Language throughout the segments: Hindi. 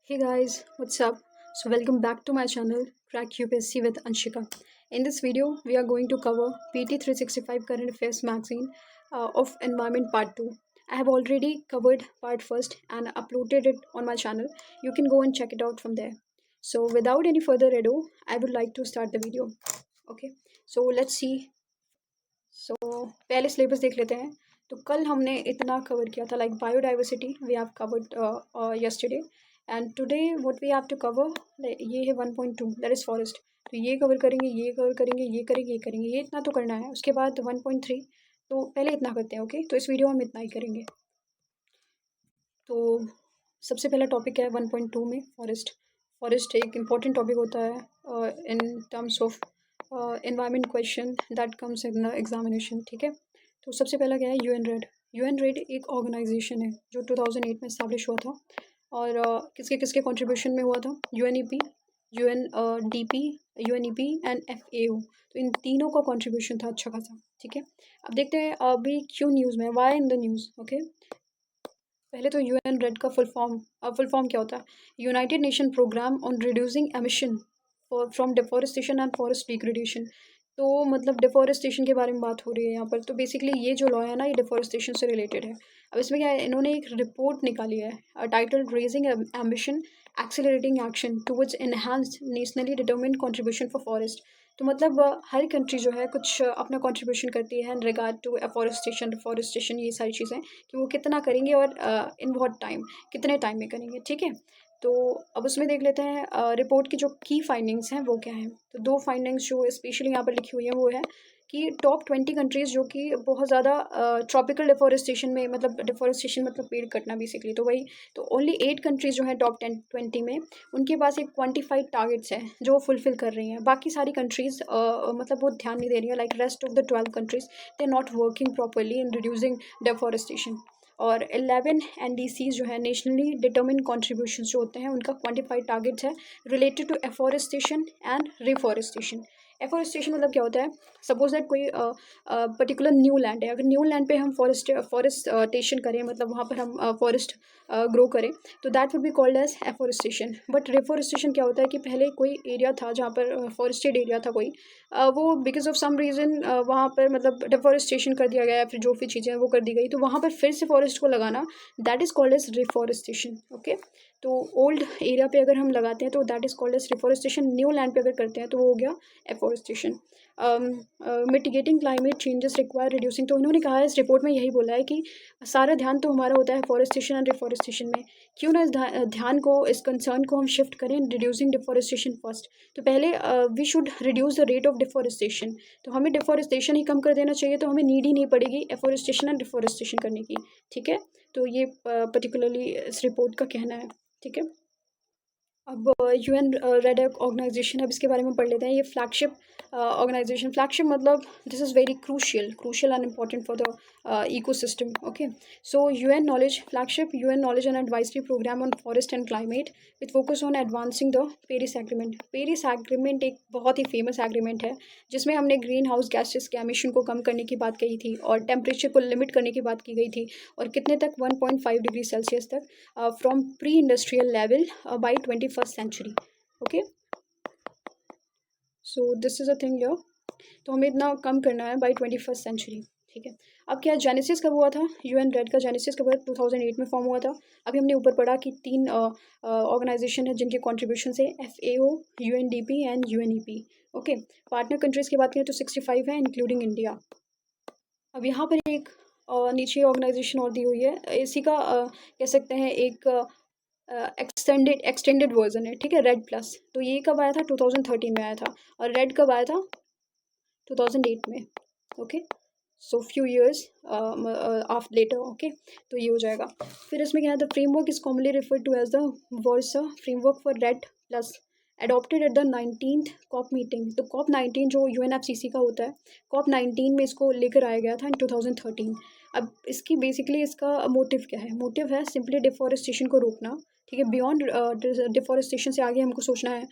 Hey guys, what's up? So welcome back to my channel Crack UPSC with Anshika. In this video, we are going to cover PT 365 Current Affairs magazine of Environment Part 2. I have already covered part first and uploaded it on my channel. You can go and check it out from there. So without any further ado, I would like to start the video. Okay, so let's see. So पहले सिलेबस देख लेते हैं. तो कल हमने इतना कवर किया था like biodiversity we have covered yesterday. And today what we have to cover ये है 1.2 दैट इज़ फॉरेस्ट. तो ये कवर करेंगे, ये कवर करेंगे, ये करेंगे, ये करेंगे, ये इतना तो करना है. उसके बाद 1.3. तो पहले इतना करते हैं. ओके, तो इस वीडियो में हम इतना ही करेंगे. तो सबसे पहला टॉपिक है 1.2 में फॉरेस्ट. फॉरेस्ट एक इम्पॉर्टेंट टॉपिक होता है in terms of environment question that comes in the examination. ठीक है, तो सबसे पहला क्या है UN रेड एक ऑर्गेनाइजेशन है जो 2008 में इस्टेब्लिश हुआ था. और किसके किसके कंट्रीब्यूशन में हुआ था? UNEP, UNDP, UNEP and FAO. तो इन तीनों का कंट्रीब्यूशन था अच्छा खासा. ठीक है, अब देखते हैं अभी क्यों न्यूज़ में, why in the news. Okay, पहले तो UN रेड का फुल फॉर्म क्या होता है? United nation programme on reducing emission from deforestation and forest degradation. तो मतलब डिफॉरेस्टेशन के बारे में बात हो रही है यहाँ पर. तो बेसिकली ये जो लॉ है ना, ये डिफॉरेस्टेशन से रिलेटेड है. अब इसमें क्या है, इन्होंने एक रिपोर्ट निकाली है titled raising ambition accelerating action towards enhanced nationally determined contribution for forest. तो मतलब हर कंट्री जो है कुछ अपना कंट्रीब्यूशन करती है इन रिगार्ड टू डिफॉरेस्टेशन ये सारी चीज़ें, कि वो कितना करेंगे और इन व्हाट टाइम, कितने टाइम में करेंगे. ठीक है, तो अब उसमें देख लेते हैं रिपोर्ट की जो की फाइंडिंग्स हैं वो क्या हैं. तो दो फाइंडिंग्स जो स्पेशली यहाँ पर लिखी हुई है वो है कि टॉप 20 कंट्रीज़ जो कि बहुत ज़्यादा ट्रॉपिकल डिफॉरेस्टेशन में, मतलब डिफॉरेस्टेशन मतलब पेड़ कटना बेसिकली, तो वही. तो ओनली 8 कंट्रीज़ जो हैं टॉप 20 में, उनके पास एक क्वान्टिफाइड टारगेट्स हैं जो वो फुलफिल कर रही हैं. बाकी सारी कंट्रीज़ मतलब वो ध्यान नहीं दे रही हैं. Like rest of the 12 countries they are not working properly in reducing deforestation. और 11 NDCs जो है नेशनली डिटर्मिन्ड कॉन्ट्रीब्यूशन जो होते हैं, उनका क्वान्टिफाइड टारगेट्स है related to afforestation and reforestation. Afforestation मतलब क्या होता है? सपोज दैट कोई पर्टिकुलर न्यू लैंड है, अगर न्यू लैंड पे हम फॉरेस्टेशन करें, मतलब वहाँ पर हम फॉरेस्ट ग्रो करें, तो that would be called as afforestation. But reforestation क्या होता है कि पहले कोई एरिया था जहाँ पर फॉरेस्टेड एरिया था कोई, वो बिकॉज ऑफ सम रीज़न वहाँ पर मतलब डिफॉरेस्टेशन कर दिया गया या फिर जो भी चीज़ें हैं वो कर दी गई, तो वहाँ पर फिर से फॉरेस्ट को लगाना, that is called as reforestation. Okay, तो ओल्ड एरिया पे अगर हम लगाते हैं तो that is called as reforestation. New land पे अगर करते हैं तो वो हो गया afforestation. Mitigating climate changes require reducing. तो इन्होंने कहा है इस रिपोर्ट में, यही बोला है कि सारा ध्यान तो हमारा होता है फॉरेस्टेशन एंड रिफॉरेस्टेशन में. क्यों ना इस ध्यान को, इस कंसर्न को हम शिफ्ट करें रिड्यूसिंग डिफॉरेस्टेशन फर्स्ट. तो पहले we should reduce the rate of deforestation. तो हमें डिफॉरेस्टेशन ही कम कर देना चाहिए, तो हमें नीड ही नहीं पड़ेगी एफॉरेस्टेशन एंड डिफॉरेस्टेशन करने की. ठीक है, तो ये पर्टिकुलरली इस रिपोर्ट का कहना है. ठीक है, अब UN रेड ऑर्गेनाइजेशन, अब इसके बारे में पढ़ लेते हैं. ये फ्लैगशिप ऑर्गेनाइजेशन, फ्लैगशिप मतलब this is very crucial and important for the ecosystem. Okay, so UN knowledge flagship, UN knowledge and advisory programme on forest and climate with focus on advancing the Paris agreement. Paris agreement एक बहुत ही फेमस एग्रीमेंट है जिसमें हमने ग्रीन हाउस गैसेस के एमिशन को कम करने की बात कही थी और टेम्परेचर को लिमिट करने की बात की गई थी. और कितने तक? 1.5 डिग्री सेल्सियस तक from pre industrial level by 21st century. Okay, so this is a thing your. तो हमें इतना कम करना है बाई 21st सेंचुरी. ठीक है, अब क्या जेनेसिस कब हुआ था? UN रेड का जेनेसिस कब हुआ? 2008 में फॉर्म हुआ था. अभी हमने ऊपर पढ़ा कि 3 ऑर्गेनाइजेशन है जिनके कॉन्ट्रीब्यूशन है FAO, UNDP and UNEP. Okay, partner countries की बात करें तो 65 है इंक्लूडिंग इंडिया. अब यहाँ पर एक नीचे ऑर्गेनाइजेशन और दी हुई है, इसी का कह सकते हैं एक एक्सटेंडेड वर्जन है. ठीक है, रेड प्लस. तो ये कब आया था? 2013 में आया था. और रेड कब आया था? 2008 में. Okay, so few years after later. Okay, तो ये हो जाएगा. फिर इसमें क्या है? The framework is commonly referred to as the Warsaw framework for REDD plus adopted at the 19th COP meeting. तो COP19 जो UNFCCC का होता है, COP19 में इसको लेकर आया गया था इन 2013. अब इसकी बेसिकली इसका मोटिव क्या है? मोटिव है सिंपली डिफॉरेस्टेशन को रोकना, ठीक है? बियॉन्ड डिफॉरेस्टेशन से आगे हमको सोचना है।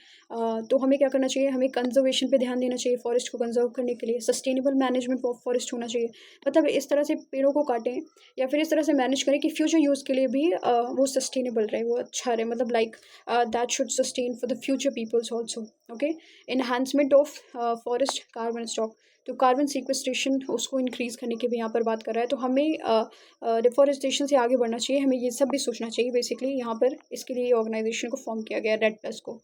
तो हमें क्या करना चाहिए? हमें कंजर्वेशन पे ध्यान देना चाहिए फॉरेस्ट को कंजर्व करने के लिए। सस्टेनेबल मैनेजमेंट ऑफ फॉरेस्ट होना चाहिए, मतलब इस तरह से पेड़ों को काटें या फिर इस तरह से मैनेज करें कि फ्यूचर यूज़ के लिए भी वो सस्टेनेबल रहे, वो अच्छा रहे, मतलब like that should sustain for the future peoples also. Okay, enhancement of forest carbon stock, तो कार्बन सिक्वेस्ट्रेशन उसको इंक्रीज़ करने की भी यहाँ पर बात कर रहा है। तो हमें डिफॉरेस्टेशन से आगे बढ़ना चाहिए, हमें ये सब भी सोचना चाहिए। बेसिकली यहाँ पर इसके लिए ऑर्गेनाइजेशन को फॉर्म किया गया, रेड प्लस को।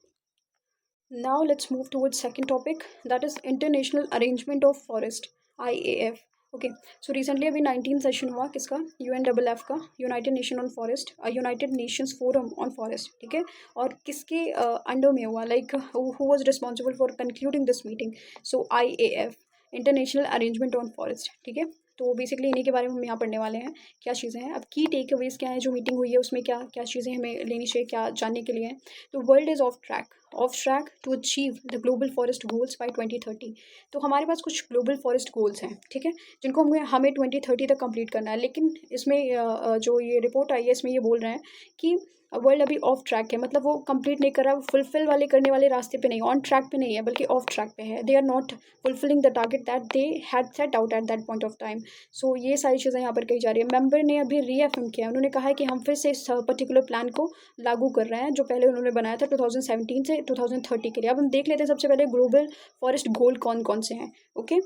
Now let's move towards second topic, that is International Arrangement of Forest, IAF. Okay, so recently अभी 19 सेशन हुआ किसका? UNFF का, United nation on forest, United Nations forum on forest, ठीक है? और किसके अंडर में हुआ, like who was responsible for concluding this meeting? So IAF, international arrangement on forest, ठीक है? तो बेसिकली इन्हीं के बारे में हम यहाँ पढ़ने वाले हैं, क्या चीज़ें हैं। अब की टेक अवेज क्या है, जो मीटिंग हुई है उसमें क्या क्या चीज़ें हमें लेनी चाहिए, क्या जानने के लिए है। तो world is off track to achieve the global forest goals by 2030। तो हमारे पास कुछ ग्लोबल फॉरेस्ट गोल्स हैं, ठीक है, जिनको हमें 2030 तक कंप्लीट करना है। लेकिन इसमें जो ये रिपोर्ट आई है इसमें ये बोल रहे हैं कि वर्ल्ड अभी ऑफ ट्रैक है, मतलब वो कंप्लीट नहीं कर रहा है, वो फुलफिल वाले करने वाले रास्ते पे नहीं, ऑन ट्रैक पे नहीं है, बल्कि ऑफ ट्रैक पे है। They are not fulfilling the target that they had set out at that point of time. So ये सारी चीज़ें यहाँ पर कही जा रही है। मेंबर ने अभी रीएफर्म किया, उन्होंने कहा है कि हम फिर से इस पर्टिकुलर प्लान को लागू कर रहे हैं जो पहले उन्होंने बनाया था 2017 से 2030 के लिए। अब हम देख लेते हैं सबसे पहले ग्लोबल फॉरेस्ट गोल कौन कौन से हैं। ओके,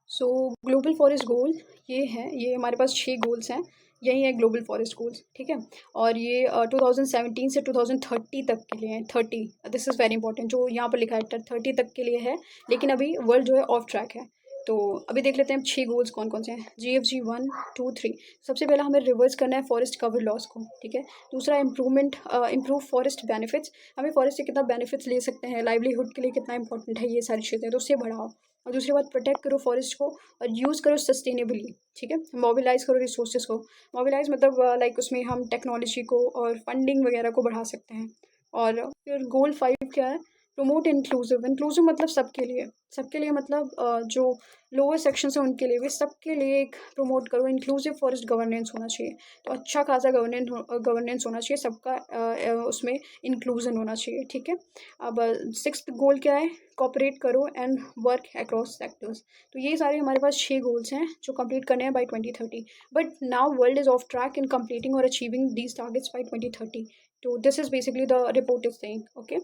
सो ग्लोबल फॉरेस्ट गोल ये है, ये हमारे पास 6 गोल्स हैं, यही है ग्लोबल फॉरेस्ट गोल्स, ठीक है? और ये 2017 से 2030 तक के लिए है। 30, दिस इज़ वेरी इंपॉर्टेंट, जो यहाँ पर लिखा है 30 तक के लिए है, लेकिन अभी वर्ल्ड जो है ऑफ ट्रैक है। तो अभी देख लेते हैं 6 गोल्स कौन कौन से हैं। GFG 1, 2, 3। सबसे पहला हमें रिवर्स करना है फॉरेस्ट कवर लॉस को, ठीक है? दूसरा इम्प्रूव फॉरेस्ट बेनिफिट्स, हमें फॉरेस्ट से कितना बेनिफिट्स ले सकते हैं, लाइवलीहुड के लिए कितना इंपॉर्टेंट है, ये सारी चीज़ें, तो उससे बढ़ाओ। और दूसरी बात, प्रोटेक्ट करो फॉरेस्ट को और यूज़ करो सस्टेनेबली, ठीक है? मोबिलाइज करो रिसोर्सेज को। मोबिलाइज मतलब लाइक उसमें हम टेक्नोलॉजी को और फंडिंग वगैरह को बढ़ा सकते हैं। और फिर गोल 5 क्या है? प्रमोट इंक्लूसिव मतलब सबके लिए मतलब जो लोअर सेक्शंस हैं उनके लिए भी, सबके लिए एक प्रमोट करो। इंक्लूसिव फॉरेस्ट गवर्नेंस होना चाहिए, तो अच्छा खासा गवर्नेंस होना चाहिए, सबका उसमें इंक्लूजन होना चाहिए, ठीक है? अब 6th गोल क्या है? कॉपरेट करो एंड वर्क अक्रॉस सेक्टर्स। तो ये सारे हमारे पास 6 गोल्स हैं जो कंप्लीट करने हैं by 2030। But now world is off track in completing और अचीविंग दीज टारगेट्स बाय 2030। तो this is basically the report is saying. Okay,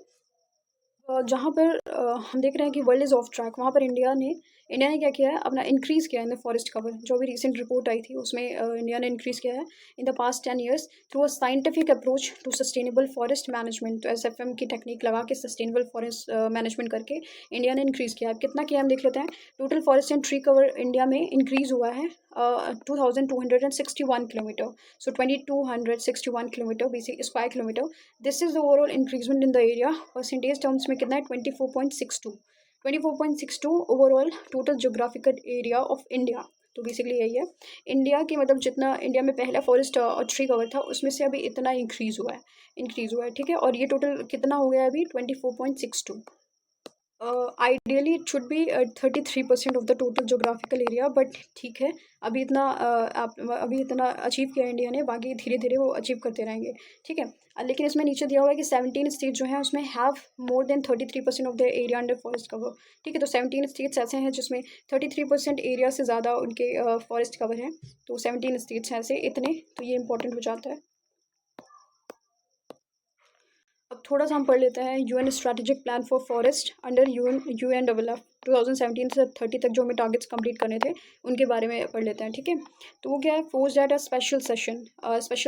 जहाँ पर हम देख रहे हैं कि वर्ल्ड इज़ ऑफ ट्रैक, वहाँ पर इंडिया ने क्या किया है, अपना इंक्रीज़ किया है इन द फॉरेस्ट कवर। जो अभी रिसेंट रिपोर्ट आई थी उसमें इंडिया ने इंक्रीज़ किया है in the past 10 years through a scientific approach to sustainable forest management. तो SFM की टेक्निक लगा के सस्टेनेबल फॉरेस्ट मैनेजमेंट करके इंडिया ने इंक्रीज़ किया है। कितना किया हम देख लेते हैं। Total forest and tree cover India में इंक्रीज़ हुआ है 2261 kilometre, so 2261 kilometre basic square kilometre. This is the overall increasement in the area. Percentage terms में कितना है? 24.62 overall total geographical area of India. तो बेसिकली यही है इंडिया की, मतलब जितना इंडिया में पहला फॉरेस्ट और ट्री कवर था उसमें से अभी इतना इंक्रीज़ हुआ है, ठीक है? और ये टोटल कितना हो गया है अभी? 24.62। Ideally it should be 33% of the total geographical area, but ठीक है, अभी इतना अचीव किया इंडिया ने, बाकी धीरे धीरे वो अचीव करते रहेंगे, ठीक है? लेकिन इसमें नीचे दिया हुआ है कि 17 स्टेट जो हैं उसमें have more than 33% of the area under forest cover, ठीक है? तो 17 स्टेट्स ऐसे हैं जिसमें 33% एरिया से ज़्यादा उनके फॉरेस्ट कवर है। तो 17 स्टेट्स हैं ऐसे इतने, तो ये इंपॉर्टेंट हो जाता है। अब थोड़ा सा हम पढ़ लेते हैं UN strategic plan for forest under UNFF 2017 से 30 तक जो हमें टारगेट्स कंप्लीट करने थे उनके बारे में पढ़ लेते हैं, ठीक है? तो वो क्या है? Force at a special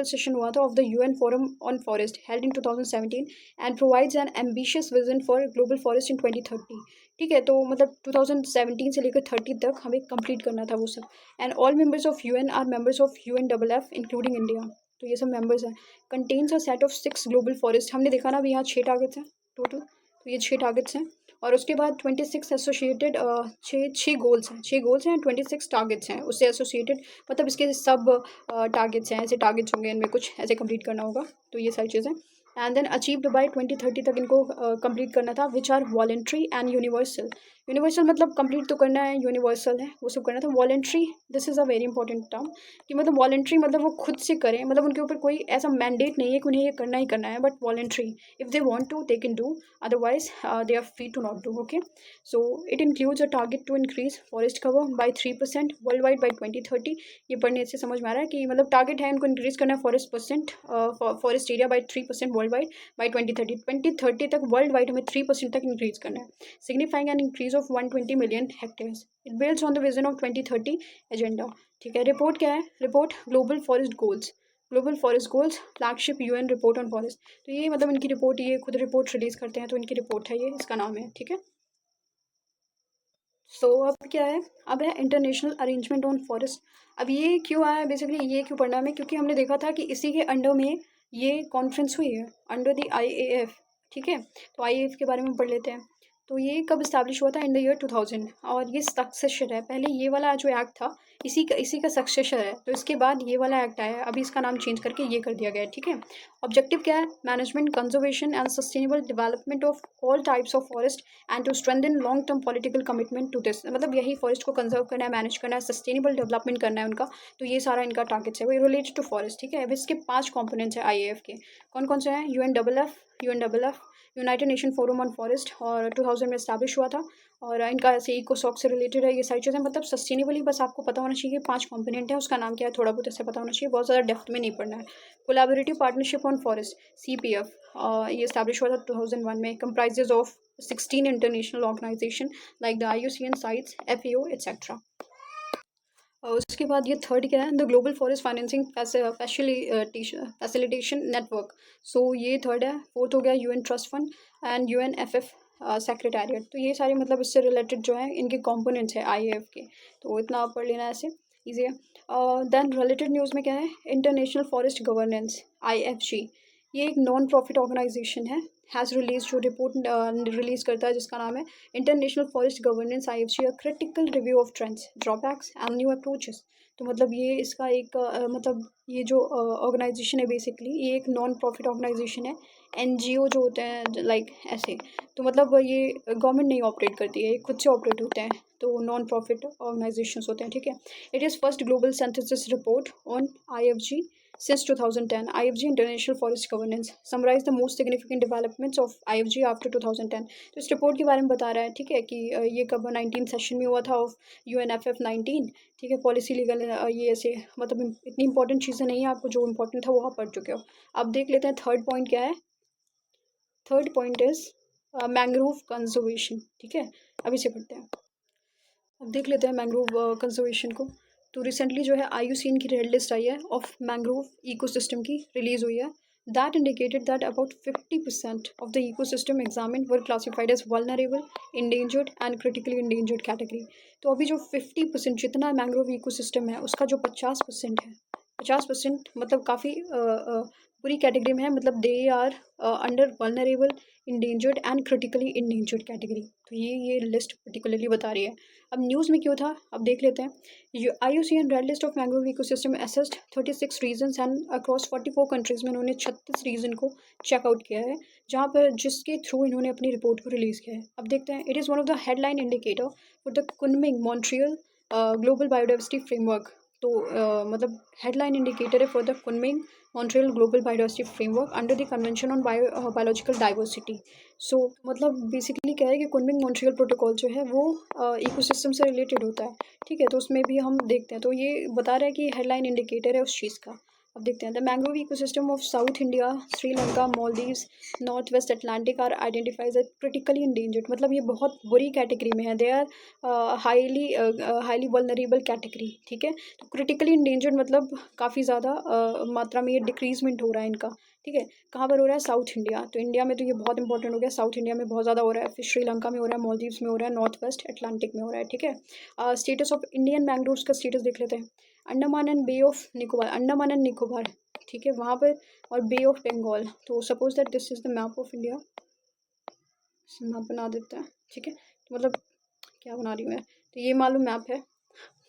session हुआ था of the UN forum on forest held in 2017 and provides N ambitious vision for global forest इन 2030, ठीक है? तो मतलब 2017 से लेकर 30 तक हमें कंप्लीट करना था वो सब। And all members of UN are members of UNFF including India. तो ये सब मेंबर्स हैं। Contains a set of 6 global forest, हमने देखा ना अभी यहाँ 6 टारगेट्स हैं टोटल, तो ये 6 टारगेट्स हैं। और उसके बाद 26 एसोसिएटेड 6 गोल्स हैं, 6 गोल्स हैं, 26 टारगेट्स हैं उससे एसोसिएटेड, मतलब इसके सब टारगेट्स हैं, ऐसे टारगेट्स होंगे, इनमें कुछ ऐसे कंप्लीट करना होगा। तो ये सारी चीज़ें एंड देन अचीव्ड बाय 2030 तक इनको कंप्लीट करना था, which are voluntary and universal. Universal मतलब कंप्लीट तो करना है, यूनिवर्सल है वो सब करना था। Voluntary, this is a very important term कि मतलब वॉलेंट्री मतलब वो खुद से करें, मतलब उनके ऊपर कोई ऐसा मैंडेट नहीं है कि उन्हें ये करना ही करना है, but voluntary, if they want to they can do, otherwise they are free to not do. Okay, so it includes a target to increase forest cover by 3% world wide by 2030। ये पढ़ने से समझ में आ रहा है कि मतलब टारगेट है उनको इंक्रीज करना है forest area by 3% world wide by 2030 तक वर्ल्ड वाइड हमें 3% तक इंक्रीज करना है, signifying an increase of 120 million hectares. It builds on the vision of 2030 agenda. ठीक है, रिपोर्ट क्या है? Report global forest goals, global forest goals flagship UN report on forest. तो ये मतलब इनकी रिपोर्ट, ये खुद रिपोर्ट रिलीज करते हैं तो इनकी रिपोर्ट है, ये इसका नाम है। ठीक है, सो अब क्या है? अब है इंटरनेशनल अरेंजमेंट ऑन फॉरेस्ट। अब ये क्यों आया बेसिकली, ये क्यों पढ़ना हमें? क्योंकि हमने देखा था कि इसी के अंडर में ये कॉन्फ्रेंस हुई है, अंडर द IAF। ठीक है, तो IAF के बारे में पढ़ लेते हैं। तो ये कब इस्टेब्लिश हुआ था? इन द ईयर 2000, और ये सक्सेसर है। पहले ये वाला जो एक्ट था इसी का सक्सेसर है, तो इसके बाद ये वाला एक्ट आया है, अभी इसका नाम चेंज करके ये कर दिया गया है। ठीक है, ऑब्जेक्टिव क्या है? Management, conservation and sustainable development of all types of forest and to strengthen long term political commitment to this. मतलब यही फॉरेस्ट को कंजर्व करना है, मैनेज करना है, सस्टेनेबल डेवलपमेंट करना है उनका। तो ये सारा इनका टारगेट्स है, वो रिलेटेड टू फॉरेस्ट। ठीक है, अब इसके 5 कॉम्पोनेंट्स हैं IAF के। कौन कौन से हैं? UNFF, United nation forum on forest, और 2000 में इस्टेब्लिश हुआ था, और इनका ऐसे इकोसॉक से रिलेटेड है ये सारी चीज़ें। मतलब सस्टेनेबली बस आपको पता होना चाहिए, 5 कंपोनेंट है, उसका नाम क्या है थोड़ा बहुत ऐसे पता होना चाहिए, बहुत ज़्यादा डेप्थ में नहीं पढ़ना है। Collaborative partnership on forest, CPF, ये इस्टेब्लिश हुआ था 2001 में, comprises of 16 international organisation like the IUCN CITES, FAO etcetera. और उसके बाद ये थर्ड क्या है? The global forest financing facilitation network. So ये थर्ड है। फोर्थ हो गया UN trust fund and UNFF secretariat. तो ये सारे मतलब इससे रिलेटेड जो है इनके कंपोनेंट्स है IAF के, तो इतना आप पढ़ लेना ऐसे, ईजी है। देन रिलेटेड न्यूज़ में क्या है? इंटरनेशनल फॉरेस्ट गवर्नेंस, IFG, ये एक नॉन प्रॉफिट ऑर्गेनाइजेशन है, हैज़ रिलीज, जो रिपोर्ट रिलीज़ करता है जिसका नाम है international forest governance IFG, a critical review of trends, drawbacks and new approaches. तो मतलब ये इसका एक मतलब ये जो ऑर्गेनाइजेशन है बेसिकली, ये एक नॉन प्रॉफिट ऑर्गेनाइजेशन है, NGO जो होते हैं लाइक ऐसे। तो मतलब ये गवर्नमेंट नहीं ऑपरेट करती है, ये खुद से ऑपरेट होते हैं, तो नॉन प्रॉफिट ऑर्गेनाइजेशंस होते हैं। ठीक है, it is first global synthesis report on IFG since 2010. IFG International Forest Governance summarize the most significant developments of IFG after 2010. तो इस रिपोर्ट के बारे में बता रहा है। ठीक है, कि ये कब 19 सेशन में हुआ था ऑफ UNFF 19। ठीक है, पॉलिसी लीगल, ये ऐसे मतलब इतनी इंपॉर्टेंट चीज़ें नहीं है, आपको जो इंपॉर्टेंट था वो आप पढ़ चुके हो। अब देख लेते हैं थर्ड पॉइंट क्या है। Third point is mangrove conservation. ठीक है, अभी से पढ़ते हैं। अब देख लेते हैं मैंग्रोव कंजर्वेशन को। तो रिसेंटली जो है IUCN की रेड लिस्ट आई है ऑफ मैंग्रोव इकोसिस्टम की, रिलीज हुई है। That indicated that about 50% of the ecosystem examined were classified as vulnerable, endangered and critically endangered category. तो अभी जो 50% जितना मैंग्रोव इकोसिस्टम है उसका जो 50% है, 50% मतलब काफ़ी बुरी कैटेगरी में है, मतलब they are under vulnerable, endangered and critically endangered category. तो ये लिस्ट पर्टिकुलरली बता रही है। अब न्यूज़ में क्यों था, अब देख लेते हैं। IUCN red list of mangrove ecosystem assessed 36 regions and across 44 countries में इन्होंने 36 रीजन को चेकआउट किया है, जहाँ पर जिसके थ्रू इन्होंने अपनी रिपोर्ट को रिलीज़ किया है। अब देखते हैं। It is one of the headline indicator for the Kunming Montreal global biodiversity framework. तो मतलब हेडलाइन इंडिकेटर है for the Kunming Montreal global biodiversity framework under the convention on biological diversity. So मतलब बेसिकली क्या है कि कुनमिंग मॉन्ट्रियल प्रोटोकॉल जो है वो इकोसिस्टम से रिलेटेड होता है। ठीक है, तो उसमें भी हम देखते हैं, तो ये बता रहा है कि हेडलाइन इंडिकेटर है उस चीज़ का। अब देखते हैं। The mangrove ecosystem of South India, Sri Lanka, Maldives, north west Atlantic are identifies as critically endangered. मतलब ये बहुत बुरी कैटेगरी में है, they are highly vulnerable category. ठीक है, तो क्रिटिकली इंडेंजर्ड मतलब काफ़ी ज़्यादा मात्रा में ये डिक्रीजमेंट हो रहा है इनका। ठीक है, कहाँ पर हो रहा है? South India. तो इंडिया में तो ये बहुत इंपॉर्टेंट हो गया, साउथ इंडिया में बहुत ज़्यादा हो रहा है, फिर श्रीलंका में हो रहा है, मालदीव्स में हो रहा है, नॉर्थ वेस्ट अटलांटिक में हो रहा है। ठीक है, स्टेटस ऑफ इंडियन मैंग्रोव्स का स्टेटस देख लेते हैं। Andaman and Bay of Nicobar, Andaman and Nicobar, ठीक है, वहाँ पर, और बे ऑफ बंगाल। तो suppose that this is the map of India, map बना देते हैं। ठीक है, तो मतलब क्या बना रही हूँ मैं, तो ये मालूम मैप है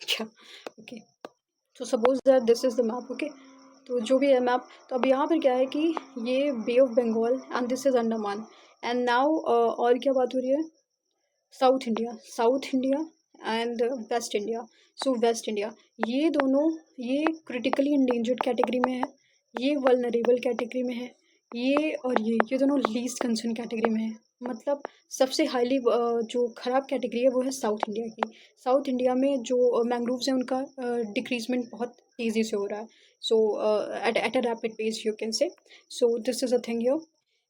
क्या? ओके, तो suppose that this is the map. Okay, तो जो भी है मैप, तो अब यहाँ पर क्या है कि ये bay of Bengal and this is Andaman and now, और क्या बात हो रही है? South India and west India. So west India, ये दोनों, ये क्रिटिकली इंडेंजर्ड कैटेगरी में है, ये वल्नरेबल कैटेगरी में है, ये दोनों लीस्ट कंसर्न कैटेगरी में है। मतलब सबसे हाईली जो ख़राब कैटेगरी है वो है साउथ इंडिया की। साउथ इंडिया में जो मैंग्रोव्स हैं उनका डिक्रीजमेंट बहुत तेज़ी से हो रहा है। So at a rapid pace you can say. So this is a thing here.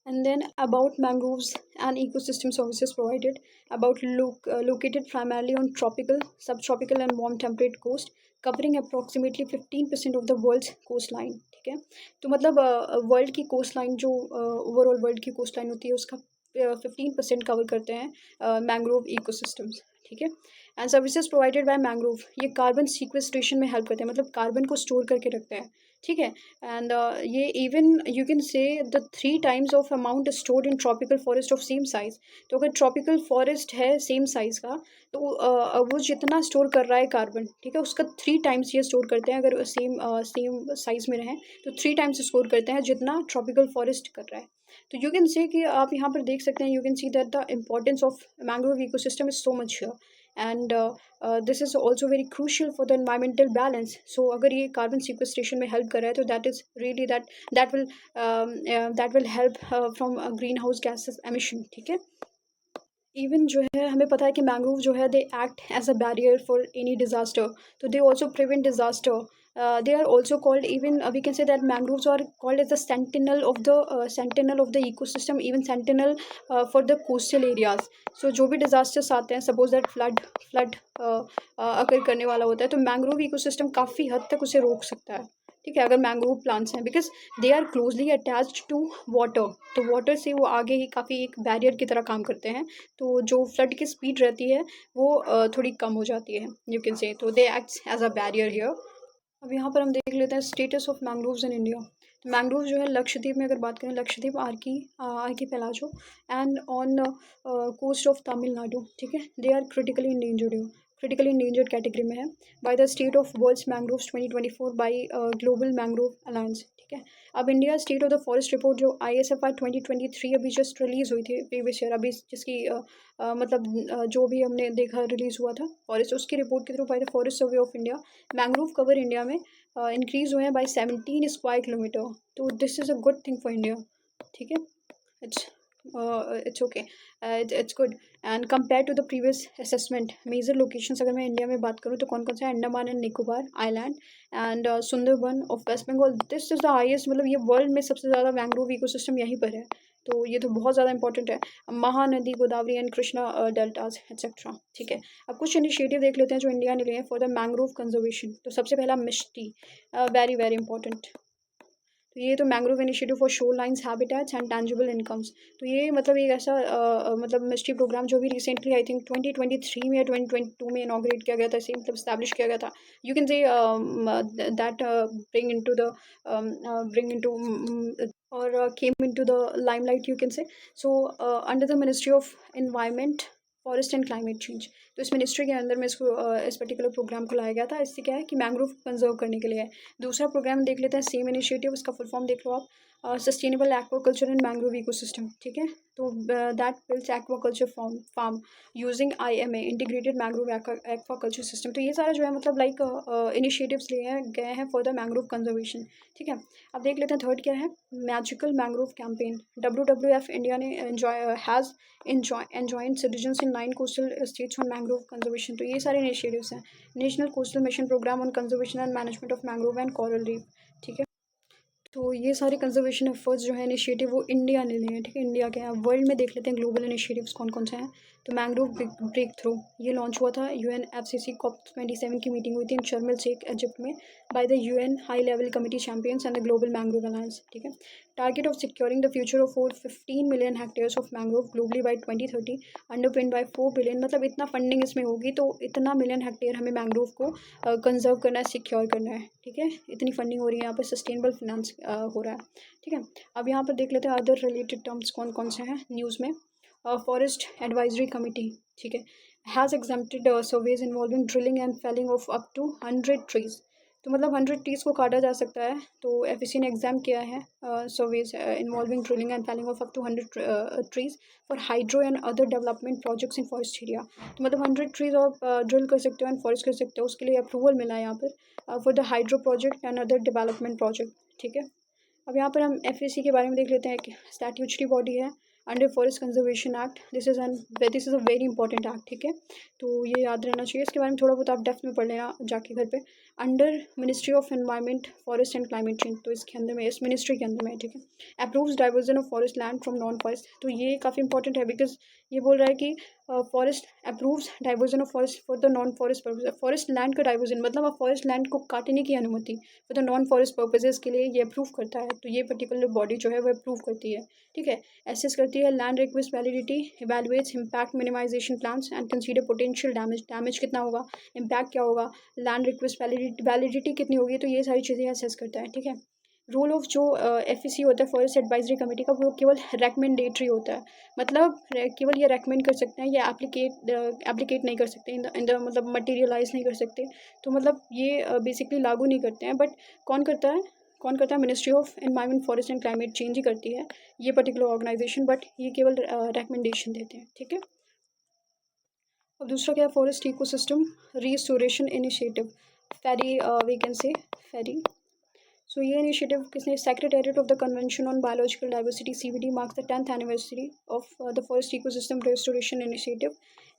And then about mangroves and ecosystem services provided, about located primarily on tropical, subtropical and warm temperate coast, covering approximately 15% of the world's coastline। ठीक है, तो मतलब वर्ल्ड की कोस्ट लाइन जो ओवरऑल वर्ल्ड की कोस्ट लाइन होती है उसका 15% कवर करते हैं मैंग्रोव इकोसिस्टम्स। ठीक है, and services provided by mangrove, ये कार्बन सीक्वेस्ट्रेशन में हेल्प करते हैं, मतलब कार्बन को स्टोर करके रखते हैं। ठीक है, एंड ये इवन यू कैन से the 3 times of amount stored in tropical forest of same size. तो अगर ट्रॉपिकल फॉरेस्ट है सेम साइज का, तो वो जितना स्टोर कर रहा है कार्बन, ठीक है, उसका 3 times ये स्टोर करते हैं। अगर सेम साइज में रहें तो 3 times स्टोर करते हैं जितना ट्रॉपिकल फॉरेस्ट कर रहा है। तो यू कैन से कि आप यहाँ पर देख सकते हैं, you can see that the importance of mangrove ecosystem is so much here, and this is also very crucial for the environmental balance. So अगर ये कार्बन सिक्वेस्ट्रेशन में हेल्प कर रहा है तो that is really that will help from green house gases emission. ठीक है, इवन जो है हमें पता है कि मैंग्रोव जो है they act as a barrier for any disaster, तो they also prevent disaster. They are also called, even we can say that mangroves are called as the sentinel of the ecosystem, even sentinel for the coastal areas. So जो भी डिजास्टर्स आते हैं, सपोज दैट फ्लड अकर करने वाला होता है, तो मैंग्रोव इकोसिस्टम काफ़ी हद तक उसे रोक सकता है। ठीक है, अगर मैंग्रोव प्लांट्स हैं, because they are closely attached to water, तो वाटर से वो आगे ही काफ़ी एक बैरियर की तरह काम करते हैं। तो जो फ्लड की स्पीड रहती है वो थोड़ी कम हो जाती है, यू कैन से। तो they acts as a barrier here. अब यहाँ पर हम देख लेते हैं status of mangroves in India. तो मैंग्रोव जो है लक्षद्वीप में अगर बात करें, Lakshadweep archipelago and on coast of Tamil Nadu, ठीक है, they are critically endangered category में है by the state of world's mangroves 2024 by global mangrove alliance. ठीक है, अब India state of the forest report जो ISFR 2023 अभी जस्ट रिलीज़ हुई थी प्रीवियस ईयर, अभी जिसकी मतलब जो भी हमने देखा रिलीज़ हुआ था फॉरेस्ट, उसकी रिपोर्ट के through by the Forest Survey of India, mangrove cover India में इंक्रीज़ हुए हैं बाय 17 स्क्वायर किलोमीटर। तो this is a good thing for India. ठीक है, it's okay, it's good and compare to the previous assessment. Major locations अगर मैं इंडिया में बात करूँ तो कौन कौन सा है, Andaman and Nicobar island and Sundarban of West Bengal. This is the highest, मतलब ये वर्ल्ड में सबसे ज़्यादा मैंग्रोव इकोसिस्टम यहीं पर है, तो ये तो बहुत ज़्यादा इंपॉर्टेंट है। Mahanadi, Godavari and Krishna deltas etcetera. ठीक है, अब कुछ इनिशिएटिव देख लेते हैं जो इंडिया ने लिए हैं फॉर द मैंग्रोव कंजर्वेशन। तो सबसे पहला मिष्टी, वेरी वेरी इंपॉर्टेंट। तो ये तो मैंग्रोव इनिशिएटिव फॉर शोर lines habitats and tangible incomes. तो ये मतलब एक ऐसा मतलब मिस्ट्री प्रोग्राम जो भी रिसेंटली आई थिंक 2023 में या 2022 में इनॉग्रेट किया गया था, इसे मतलब स्टैब्लिश किया गया था। You can say that bring into or came into the limelight, you can say. So under the Ministry of Environment, forest and climate change, तो इस मिनिस्ट्री के अंदर में इसको इस पर्टिकुलर प्रोग्राम को लाया गया था। इससे क्या है कि मैंग्रोव कंजर्व करने के लिए है। दूसरा प्रोग्राम देख लेते हैं, सेम इनिशिएटिव, इसका फुल फॉर्म देख लो आप, sustainable aquaculture and mangrove ecosystem. ठीक है, तो that builds aquaculture farm using IMA integrated mangrove aquaculture system. तो ये सारा जो है मतलब लाइक इनिशिएटिव्स लिए गए हैं फॉर द मैंग्रोव कंजर्वेशन। ठीक है, अब देख लेते हैं थर्ड क्या है, magical mangrove campaign. WWF India ने has enjoined citizens in 9 coastal states on mangrove conservation। तो ये सारे इनिशिएटिव्स हैं। National coastal mission programme on conservation and management of mangrove and coral reef. ठीक है, तो ये सारे कंजर्वेशन एफर्ट्स जो है इनिशिएटिव वो इंडिया ने लिए हैं। ठीक है, इंडिया के हैं। वर्ल्ड में देख लेते हैं ग्लोबल इनिशिएटिव्स कौन कौन से हैं। तो मैंग्रोव ब्रेक थ्रू, ये लॉन्च हुआ था UNFCCC COP27 की मीटिंग हुई थी in Sharm El Sheikh Egypt में by the UN high level committee champions and the global mangrove alliance. ठीक है, target of securing the future of over 15 million hectares of mangrove globally by 2030 underpin by 4 billion. मतलब इतना फंडिंग इसमें होगी तो इतना मिलियन हेक्टेयर हमें मैंग्रोव को कंजर्व करना है, सिक्योर करना है। ठीक है, इतनी फंडिंग हो रही है यहाँ पर, सस्टेनेबल फिनेंस हो रहा है। ठीक है, अब यहाँ पर देख लेते हैं अदर रिलेटेड टर्म्स कौन कौन से हैं न्यूज़ में। फॉरेस्ट एडवाइजरी कमिटी, ठीक है, has exempted surveys involving drilling and felling of up to 100 trees. तो मतलब 100 ट्रीज़ को काटा जा सकता है। तो एफएससी ने एग्जाम किया है surveys involving drilling and felling of up to 100 trees for hydro and other development projects in forest area. तो मतलब 100 ट्रीज़ आप ड्रिल कर सकते हो एंड फॉरेस्ट कर सकते हो, उसके लिए अप्रूवल मिला है यहाँ पर for the hydro project and other development project. ठीक है, अब यहाँ पर हम एफएससी के बारे में देख लेते हैं कि स्टैट्यूटरी बॉडी है under forest conservation act. This is a very important act. ठीक है, तो ये याद रहना चाहिए। इसके बारे में थोड़ा बहुत आप डेप्थ में पढ़ लेना जाके घर पे। Under ministry of environment forest and climate change, तो इसके अंदर में, इस मिनिस्ट्री के अंदर में। ठीक है, approves diversion of forest land from non forest. तो ये काफ़ी इंपॉर्टेंट है बिकॉज ये बोल रहा है कि forest approves diversion of forest for the non forest purpose. Forest land का डाइवर्जन मतलब आप फॉरेस्ट लैंड को काटने की अनुमति for the non forest purposes के लिए ये अप्रूव करता है। तो ये पर्टिकुलर बॉडी जो है वो अप्रूव करती है। ठीक है, एसेस करती है land request validity, evaluates impact minimisation plans and consider potential damage. Damage कितना होगा, इम्पैक्ट क्या होगा, लैंड रिक्वेस्ट वैलिडिटी कितनी होगी, तो ये सारी चीज़ें एसेस करता है। ठीक है, रोल ऑफ जो एफईसी होता है फॉरेस्ट एडवाइजरी कमेटी का, वो केवल रेकमेंडेटरी होता है। मतलब केवल ये रेकमेंड कर सकते हैं, ये एप्लीकेट नहीं कर सकते, इन द मतलब मटेरियलाइज नहीं कर सकते। तो मतलब ये बेसिकली लागू नहीं करते हैं। बट कौन करता है ministry of environment forest and climate change ही करती है ये पर्टिकुलर ऑर्गेनाइजेशन। बट ये केवल रिकमेंडेशन देते हैं। ठीक है, अब दूसरा क्या है, forest ecosystem restoration initiative, FERI we can say FERI. So, ये इनिशिएटिव किसने, secretariat of the convention on biological diversity CBD marks the 10th anniversary of the first ecosystem restoration initiative.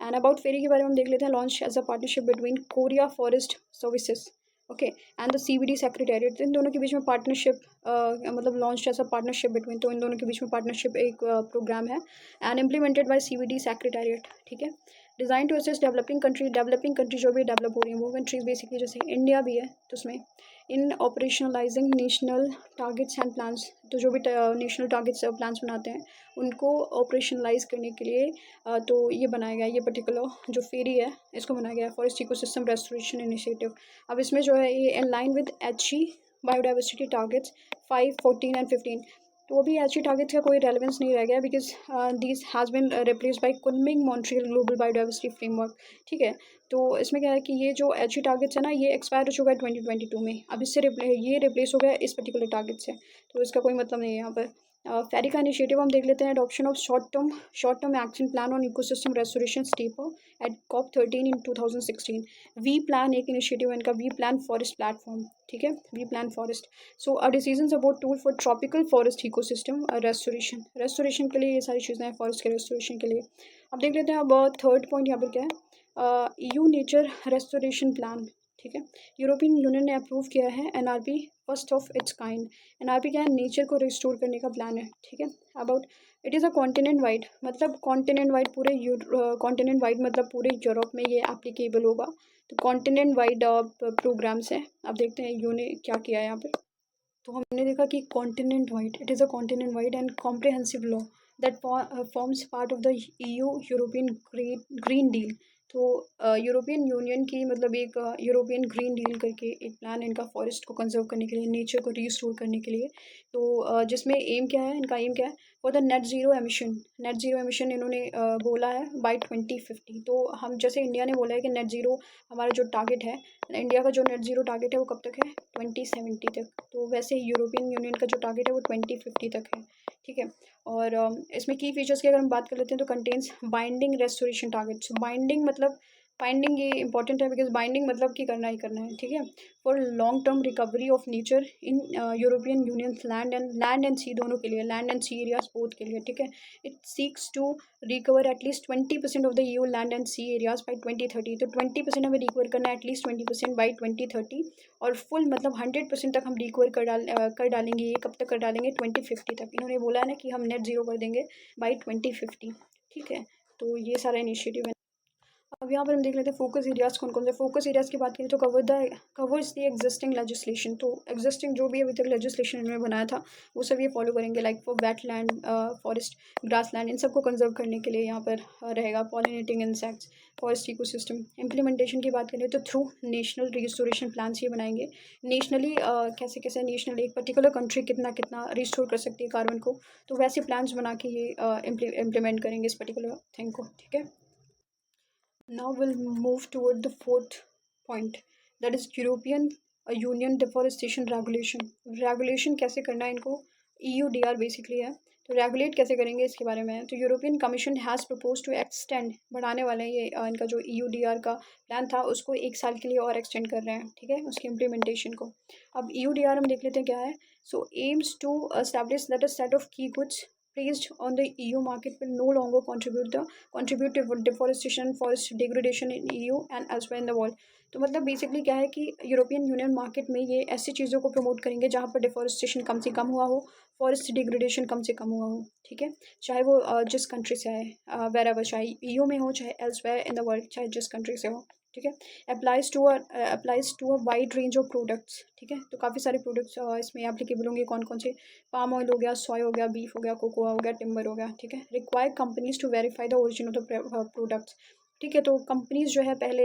And about FERI के बारे में हम देख लेते हैं। Launch as a partnership between Korea forest services okay and the CBD secretariat. इन दोनों के बीच में पार्टनरशिप मतलब launch as a partnership between, तो इन दोनों के बीच में पार्टनरशिप एक प्रोग्राम है and implemented by CBD secretariat. ठीक है, design to assist developing country जो भी डेवलप हो रही है वो कंट्रीज बेसिकली, जैसे इंडिया भी है तो उसमें इन ऑपरेशनलाइजिंग नेशनल टारगेट्स एंड प्लान्स। तो जो भी नेशनल टारगेट्स प्लान्स बनाते हैं उनको ऑपरेशनलाइज करने के लिए तो ये बनाया गया, ये पर्टिकुलर जो फेरी है इसको बनाया गया फॉरेस्ट इकोसिस्टम रेस्टोरेशन इनिशिएटिव। अब इसमें जो है ये in line with HE biodiversity targets 5, 14 and 15। तो अभी HE टारगेट्स का कोई रेलेवेंस नहीं रह गया because this has been replaced by Kunming Montreal global biodiversity framework. ठीक है, तो इसमें क्या है कि ये जो HE टारगेट्स है ना, ये एक्सपायर हो चुका है 2022 में। अब इससे ये रिप्लेस हो गया इस पर्टिकुलर टारगेट से, तो इसका कोई मतलब नहीं है यहाँ पर। फेरी का इनिशिएटिव हम देख लेते हैं। Adoption of short term action plan on ecosystem restoration stepper at COP13 in 2016। We plan एक इनिशिएटिव है इनका, वी प्लान फॉरेस्ट प्लेटफॉर्म। ठीक है, we plan forest. So a decision about tool for tropical forest ecosystem restoration के लिए ये सारी चीज़ें हैं फॉरेस्ट के रेस्टोरेशन के लिए। अब देख लेते हैं। अब थर्ड पॉइंट यहाँ पर क्या है, EU नेचर रेस्टोरेशन प्लान। ठीक है, यूरोपियन यूनियन ने अप्रूव किया है NRP first of its kind. NRP क्या है, नेचर को रिस्टोर करने का प्लान है। ठीक है, about it is a continent wide, मतलब कॉन्टिनेंट वाइड पूरे कॉन्टिनेंट वाइड मतलब पूरे यूरोप में ये एप्लीकेबल होगा। तो कॉन्टिनेंट वाइड प्रोग्राम्स हैं। अब देखते हैं यू ने क्या किया है यहाँ पर। तो हमने देखा कि continent wide, it is a continent wide and comprehensive law that forms part of the EU European green deal. तो यूरोपियन यूनियन की मतलब एक यूरोपियन ग्रीन डील करके एक प्लान है इनका फॉरेस्ट को कंजर्व करने के लिए, नेचर को रीस्टोर करने के लिए। तो जिसमें एम क्या है, इनका एम क्या है, for the net zero emission इन्होंने बोला है बाय 2050। तो हम जैसे इंडिया ने बोला है कि नेट ज़ीरो हमारा जो टारगेट है, इंडिया का जो नेट ज़ीरो टारगेट है वो कब तक है, 2070 तक। तो वैसे यूरोपियन यूनियन का जो टारगेट है वो 2050 तक है। ठीक है, और इसमें की फीचर्स की अगर हम बात कर लेते हैं तो contains binding restoration targets. Binding ये इंपॉर्टेंट है बिकॉज बाइंडिंग मतलब कि करना ही करना है। ठीक है, for long term recovery of nature in European Union land and sea, दोनों के लिए, land and sea areas both के लिए। ठीक है, it seeks to recover at least 20% of the EU land and sea areas by 2030। तो 20% हमें रिकवर करना है, एटलीस्ट 20% बाई 2030। और फुल मतलब 100% तक हम रिकवर कर डालेंगे। ये कब तक कर डालेंगे, 2050 तक। इन्होंने बोला है ना कि हम नेट ज़ीरो कर देंगे बाई 2050। ठीक है, तो ये सारा इनिशिएटिव है। अब यहाँ पर हम देख लेते हैं फोकस एरियाज़ कौन कौन से। फोकस एरियाज़ की बात करें तो कवर्स द एग्जिस्टिंग लेजिस्लेशन। तो एग्जिस्टिंग जो भी अभी तक लेजिस्लेशन इन्होंने बनाया था वो सब ये फॉलो करेंगे, like for wetland, forest, grassland, इन सबको कंजर्व करने के लिए यहाँ पर रहेगा। Pollinating insects, forest ecosystem. Implementation की बात करें तो थ्रू नेशनल रिस्टोरेशन प्लान्स ये बनाएंगे। नेशनली कैसे कैसे नेशनल एक पर्टिकुलर कंट्री कितना कितना रिस्टोर कर सकती है कार्बन को, तो वैसे प्लान्स बना के ये इम्प्लीमेंट करेंगे इस पर्टिकुलर थिंग को। ठीक है, now we'll move toward the fourth point, that is European union deforestation regulation कैसे करना है इनको, EUDR बेसिकली है, तो रेगुलेट कैसे करेंगे इसके बारे में है। तो European commission has propose to extend, बढ़ाने वाले हैं ये इनका जो EUDR का प्लान था उसको 1 साल के लिए और एक्सटेंड कर रहे हैं, ठीक है, उसके इम्प्लीमेंटेशन को। अब EUDR हम देख लेते हैं क्या है। So aims to establish that a set of key goods placed on the EU market will no longer contribute to deforestation, forest degradation in EU and elsewhere in the world। तो मतलब बेसिकली क्या है कि यूरोपियन यूनियन मार्केट में ये ऐसी चीज़ों को प्रमोट करेंगे जहाँ पर डिफॉरेस्टेशन कम से कम हुआ हो, फॉरेस्ट डिग्रेडेशन कम से कम हुआ हो, ठीक है, चाहे वो जिस कंट्री से आए, वेर एवर, चाहे EU में हो चाहे एल्सवेयर इन द वर्ल्ड, चाहे जिस कंट्री से हो, ठीक है। Applies to a wide range of products, ठीक है, तो काफ़ी सारे प्रोडक्ट्स इसमें एप्लीकेबल होंगे। कौन कौन से, पाम ऑयल हो गया, सोया हो गया, बीफ हो गया, कोकोआ हो गया, टिम्बर हो गया, ठीक है। Require companies to verify the origin of the products, ठीक है, तो कंपनीज जो है पहले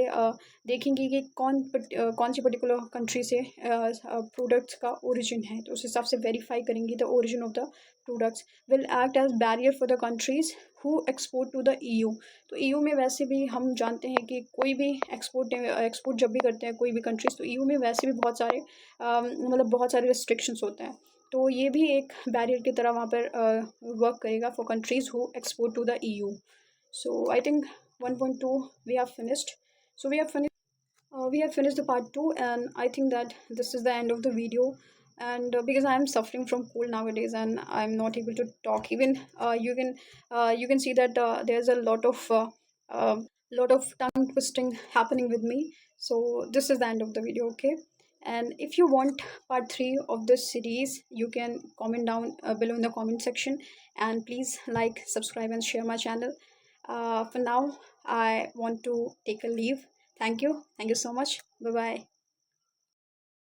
देखेंगी कि कौन सी पर्टिकुलर कंट्री से प्रोडक्ट्स का ओरिजिन है, तो उस हिसाब से वेरीफाई करेंगी the origin of the products. Will act as barrier for the countries who export to the EU। तो EU में वैसे भी हम जानते हैं कि कोई भी एक्सपोर्ट जब भी करते हैं कोई भी कंट्रीज, तो EU में वैसे भी बहुत सारे मतलब बहुत सारे रिस्ट्रिक्शंस होते हैं, तो ये भी एक बैरियर की तरह वहाँ पर वर्क करेगा for countries who export to the EU। So I think 1.2 we have finished. So we have finished the part 2, and I think that this is the end of the video. And because I am suffering from cold nowadays and I'm not able to talk, even you can see that there's a uh, lot of tongue twisting happening with me. So this is the end of the video, okay? And if you want part 3 of this series, you can comment down below in the comment section, and please like, subscribe and share my channel. For now, I want to take a leave. Thank you so much. Bye bye.